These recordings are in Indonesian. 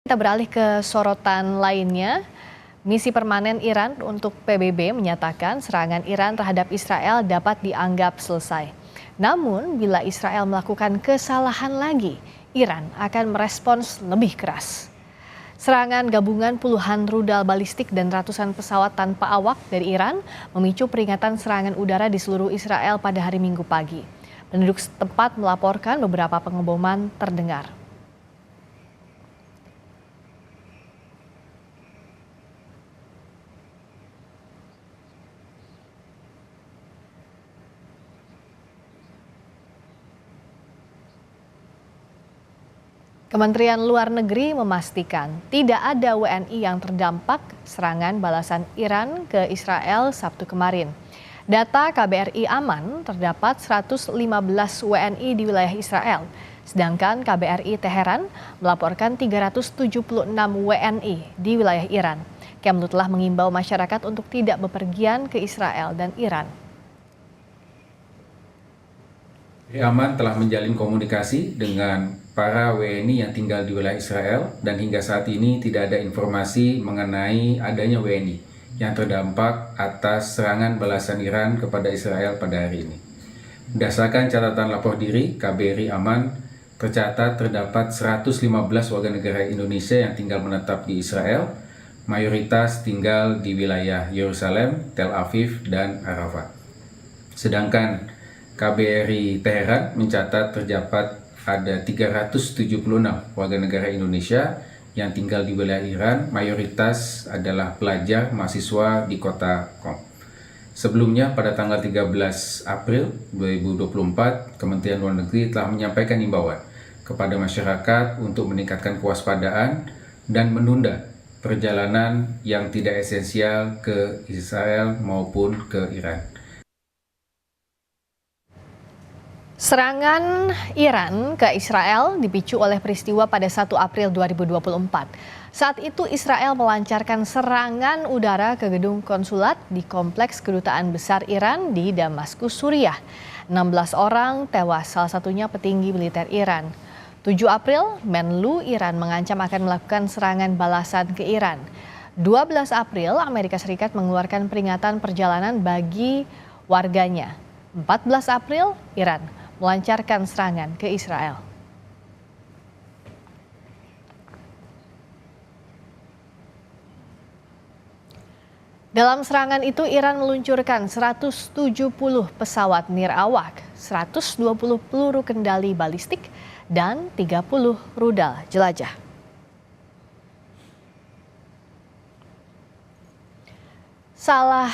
Kita beralih ke sorotan lainnya. Misi permanen Iran untuk PBB menyatakan serangan Iran terhadap Israel dapat dianggap selesai. Namun, bila Israel melakukan kesalahan lagi, Iran akan merespons lebih keras. Serangan gabungan puluhan rudal balistik dan ratusan pesawat tanpa awak dari Iran memicu peringatan serangan udara di seluruh Israel pada hari Minggu pagi. Penduduk setempat melaporkan beberapa pengeboman terdengar. Kementerian Luar Negeri memastikan tidak ada WNI yang terdampak serangan balasan Iran ke Israel Sabtu kemarin. Data KBRI aman, terdapat 115 WNI di wilayah Israel, sedangkan KBRI Teheran melaporkan 376 WNI di wilayah Iran. Kemlu telah mengimbau masyarakat untuk tidak bepergian ke Israel dan Iran. Aman telah menjalin komunikasi dengan para WNI yang tinggal di wilayah Israel dan hingga saat ini tidak ada informasi mengenai adanya WNI yang terdampak atas serangan balasan Iran kepada Israel pada hari ini. Berdasarkan catatan lapor diri, KBRI Aman tercatat terdapat 115 warga negara Indonesia yang tinggal menetap di Israel, mayoritas tinggal di wilayah Yerusalem, Tel Aviv, dan Arafat. Sedangkan KBRI Teheran mencatat terdapat ada 376 warga negara Indonesia yang tinggal di wilayah Iran, mayoritas adalah pelajar mahasiswa di kota Qom. Sebelumnya pada tanggal 13 April 2024, Kementerian Luar Negeri telah menyampaikan imbauan kepada masyarakat untuk meningkatkan kewaspadaan dan menunda perjalanan yang tidak esensial ke Israel maupun ke Iran. Serangan Iran ke Israel dipicu oleh peristiwa pada 1 April 2024. Saat itu Israel melancarkan serangan udara ke gedung konsulat di kompleks kedutaan besar Iran di Damaskus, Suriah. 16 orang tewas, salah satunya petinggi militer Iran. 7 April, Menlu Iran mengancam akan melakukan serangan balasan ke Iran. 12 April, Amerika Serikat mengeluarkan peringatan perjalanan bagi warganya. 14 April, Iran melancarkan serangan ke Israel. Dalam serangan itu, Iran meluncurkan 170 pesawat nirawak, 120 peluru kendali balistik, dan 30 rudal jelajah. Salah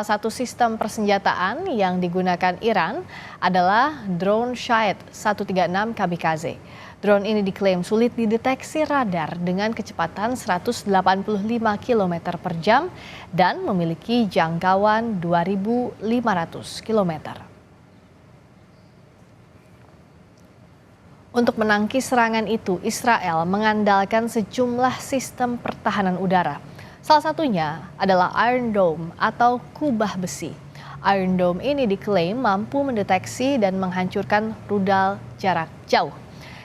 satu sistem persenjataan yang digunakan Iran adalah drone Shahed 136 Kamikaze. Drone ini diklaim sulit dideteksi radar dengan kecepatan 185 km per jam dan memiliki jangkauan 2.500 km. Untuk menangkis serangan itu, Israel mengandalkan sejumlah sistem pertahanan udara. Salah satunya adalah Iron Dome atau kubah besi. Iron Dome ini diklaim mampu mendeteksi dan menghancurkan rudal jarak jauh.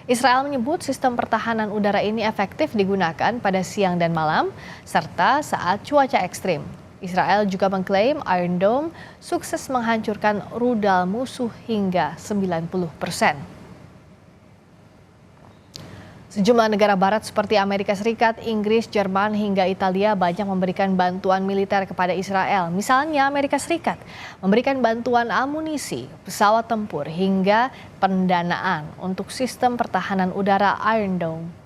Israel menyebut sistem pertahanan udara ini efektif digunakan pada siang dan malam, serta saat cuaca ekstrim. Israel juga mengklaim Iron Dome sukses menghancurkan rudal musuh hingga 90%. Sejumlah negara barat seperti Amerika Serikat, Inggris, Jerman, hingga Italia banyak memberikan bantuan militer kepada Israel. Misalnya Amerika Serikat memberikan bantuan amunisi, pesawat tempur, hingga pendanaan untuk sistem pertahanan udara Iron Dome.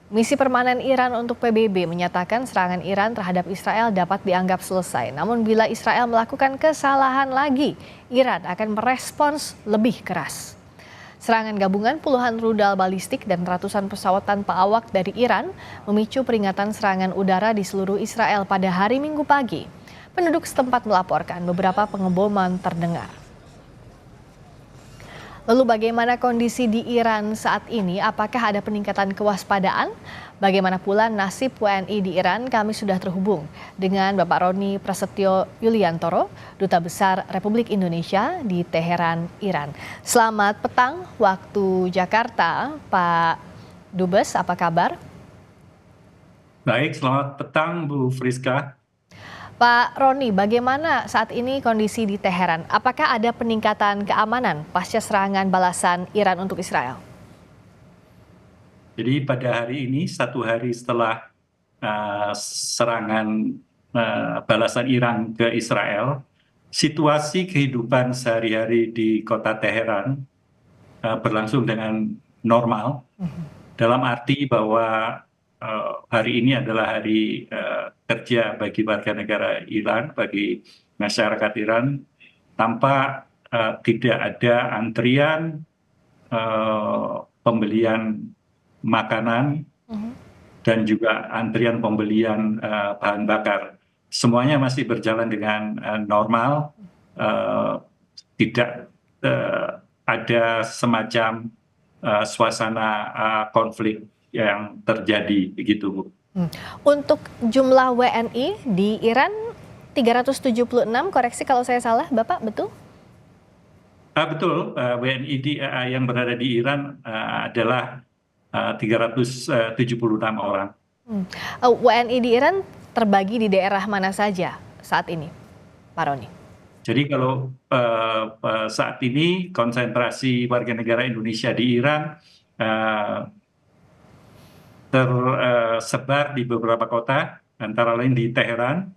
Misi permanen Iran untuk PBB menyatakan serangan Iran terhadap Israel dapat dianggap selesai. Namun bila Israel melakukan kesalahan lagi, Iran akan merespons lebih keras. Serangan gabungan puluhan rudal balistik dan ratusan pesawat tanpa awak dari Iran memicu peringatan serangan udara di seluruh Israel pada hari Minggu pagi. Penduduk setempat melaporkan beberapa pengeboman terdengar. Lalu bagaimana kondisi di Iran saat ini? Apakah ada peningkatan kewaspadaan? Bagaimana pula nasib WNI di Iran? Kami sudah terhubung dengan Bapak Roni Prasetyo Yuliantoro, Duta Besar Republik Indonesia di Teheran, Iran. Selamat petang waktu Jakarta, Pak Dubes, apa kabar? Baik, selamat petang Bu Friska. Pak Roni, bagaimana saat ini kondisi di Teheran? Apakah ada peningkatan keamanan pasca serangan balasan Iran untuk Israel? Jadi pada hari ini, satu hari setelah serangan balasan Iran ke Israel, situasi kehidupan sehari-hari di kota Teheran berlangsung dengan normal, dalam arti bahwa hari ini adalah hari kerja bagi warga negara Iran, bagi masyarakat Iran, tanpa tidak ada antrian pembelian makanan dan juga antrian pembelian bahan bakar. Semuanya masih berjalan dengan normal, tidak ada semacam suasana konflik yang terjadi begitu, Bu. Untuk jumlah WNI di Iran 376, koreksi kalau saya salah, Bapak, betul? Betul, WNI yang berada di Iran adalah 376 orang. WNI di Iran terbagi di daerah mana saja saat ini, Pak Roni? Jadi kalau saat ini konsentrasi warga negara Indonesia di Iran tersebar di beberapa kota, antara lain di Teheran,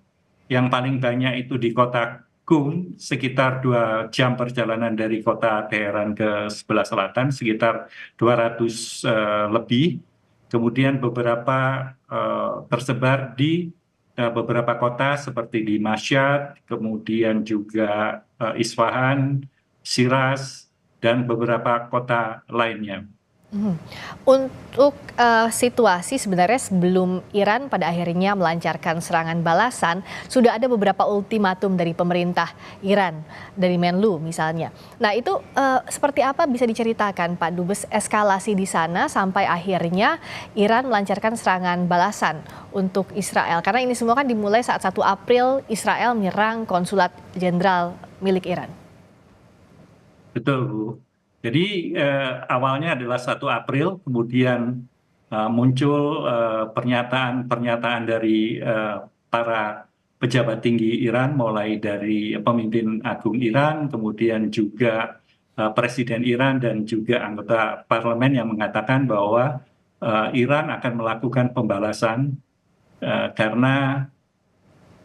yang paling banyak itu di kota Qum, sekitar 2 jam perjalanan dari kota Teheran ke sebelah selatan, sekitar 200 lebih. Kemudian beberapa tersebar di beberapa kota seperti di Mashhad, kemudian juga Isfahan, Shiraz, dan beberapa kota lainnya. Untuk situasi sebenarnya sebelum Iran pada akhirnya melancarkan serangan balasan, sudah ada beberapa ultimatum dari pemerintah Iran, dari Menlu misalnya. Nah itu seperti apa bisa diceritakan Pak Dubes eskalasi di sana sampai akhirnya Iran melancarkan serangan balasan untuk Israel? Karena ini semua kan dimulai saat 1 April Israel menyerang konsulat jenderal milik Iran. Betul, Bu. Jadi awalnya adalah 1 April, kemudian muncul pernyataan-pernyataan dari para pejabat tinggi Iran, mulai dari pemimpin agung Iran, kemudian juga Presiden Iran dan juga anggota parlemen yang mengatakan bahwa Iran akan melakukan pembalasan karena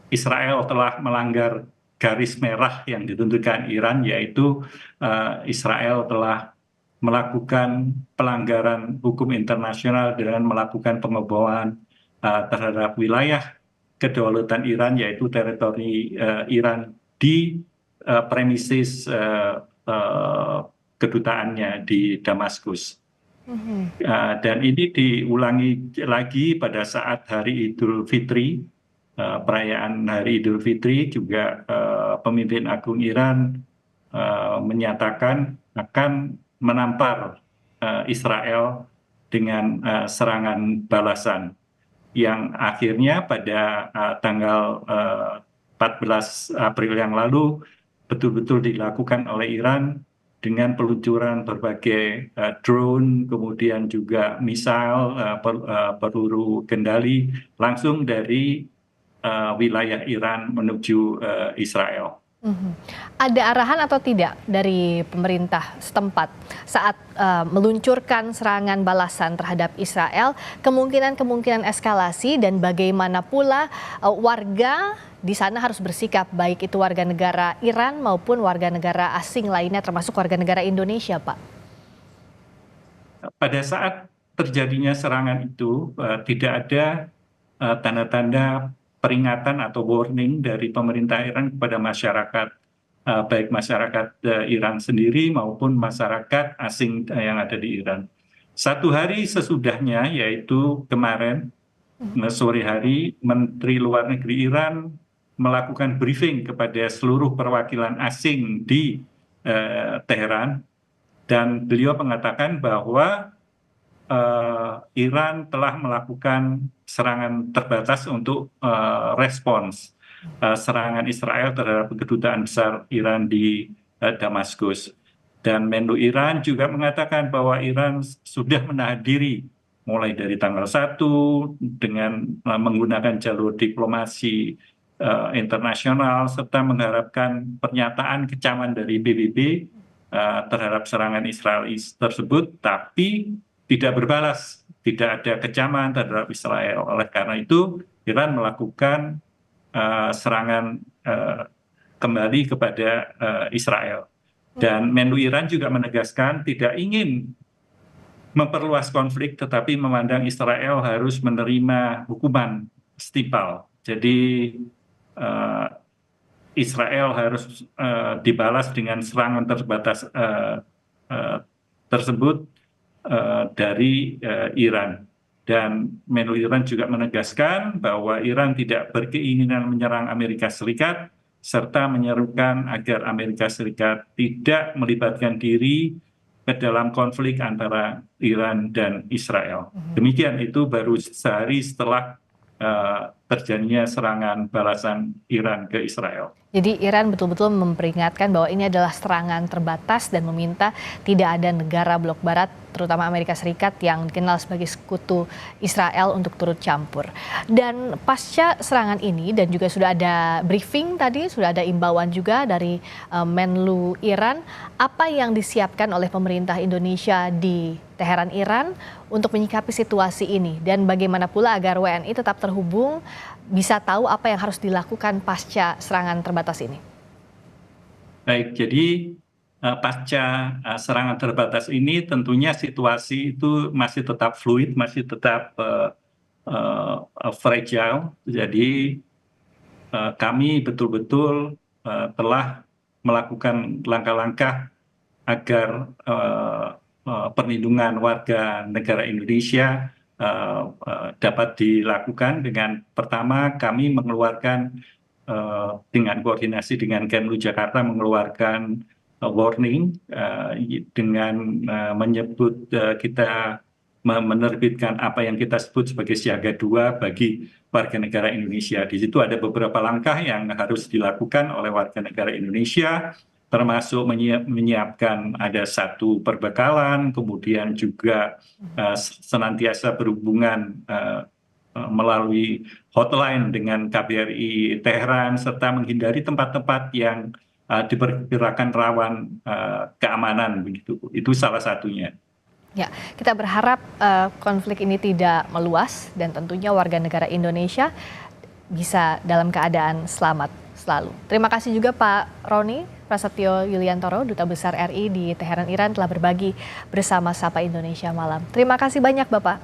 Israel telah melanggar garis merah yang ditentukan Iran, yaitu Israel telah melakukan pelanggaran hukum internasional dengan melakukan pengeboman terhadap wilayah kedaulatan Iran, yaitu teritori Iran di premises kedutaannya di Damaskus. Dan ini diulangi lagi pada saat Hari Idul Fitri. Perayaan Hari Idul Fitri juga pemimpin agung Iran menyatakan akan menampar Israel dengan serangan balasan yang akhirnya pada tanggal 14 April yang lalu betul-betul dilakukan oleh Iran dengan peluncuran berbagai drone, kemudian juga misal peluru kendali langsung dari wilayah Iran menuju Israel. Ada arahan atau tidak dari pemerintah setempat saat meluncurkan serangan balasan terhadap Israel, kemungkinan eskalasi dan bagaimana pula warga di sana harus bersikap, baik itu warga negara Iran maupun warga negara asing lainnya termasuk warga negara Indonesia, Pak? Pada saat terjadinya serangan itu tidak ada tanda-tanda peringatan atau warning dari pemerintah Iran kepada masyarakat, baik masyarakat Iran sendiri maupun masyarakat asing yang ada di Iran. 1 hari sesudahnya, yaitu kemarin sore hari, Menteri Luar Negeri Iran melakukan briefing kepada seluruh perwakilan asing di Teheran Dan beliau mengatakan bahwa Iran telah melakukan serangan terbatas untuk respons serangan Israel terhadap kedutaan besar Iran di Damaskus. Dan Menlu Iran juga mengatakan bahwa Iran sudah menahan diri mulai dari tanggal 1 dengan menggunakan jalur diplomasi internasional serta mengharapkan pernyataan kecaman dari PBB terhadap serangan Israel tersebut, tapi tidak berbalas, tidak ada kecaman terhadap Israel. Oleh karena itu, Iran melakukan serangan kembali kepada Israel. Dan Menlu Iran juga menegaskan tidak ingin memperluas konflik, tetapi memandang Israel harus menerima hukuman setimpal. Jadi Israel harus dibalas dengan serangan terbatas tersebut dari Iran. Dan Menlu Iran juga menegaskan bahwa Iran tidak berkeinginan menyerang Amerika Serikat, serta menyerukan agar Amerika Serikat tidak melibatkan diri ke dalam konflik antara Iran dan Israel. Demikian, itu baru sehari setelah terjadinya serangan balasan Iran ke Israel. Jadi Iran betul-betul memperingatkan bahwa ini adalah serangan terbatas dan meminta tidak ada negara blok barat, terutama Amerika Serikat yang dikenal sebagai sekutu Israel, untuk turut campur. Dan pasca serangan ini, dan juga sudah ada briefing tadi, sudah ada imbauan juga dari Menlu Iran, apa yang disiapkan oleh pemerintah Indonesia di Teheran, Iran untuk menyikapi situasi ini, dan bagaimana pula agar WNI tetap terhubung, bisa tahu apa yang harus dilakukan pasca serangan terbatas ini? Baik, jadi pasca serangan terbatas ini tentunya situasi itu masih tetap fluid, masih tetap fragile. Jadi kami betul-betul telah melakukan langkah-langkah agar perlindungan warga negara Indonesia dapat dilakukan. Dengan pertama, kami mengeluarkan dengan koordinasi dengan Kemlu Jakarta mengeluarkan warning dengan menyebut kita menerbitkan apa yang kita sebut sebagai siaga 2 bagi warga negara Indonesia. Di situ ada beberapa langkah yang harus dilakukan oleh warga negara Indonesia, termasuk menyiapkan ada 1 perbekalan, kemudian juga senantiasa berhubungan melalui hotline dengan KBRI Teheran, serta menghindari tempat-tempat yang diperkirakan rawan keamanan, begitu. Itu salah satunya. Ya, kita berharap konflik ini tidak meluas dan tentunya warga negara Indonesia bisa dalam keadaan selamat selalu. Terima kasih juga Pak Roni Prasetyo Yuliantoro, Duta Besar RI di Teheran, Iran, telah berbagi bersama Sapa Indonesia Malam. Terima kasih banyak Bapak.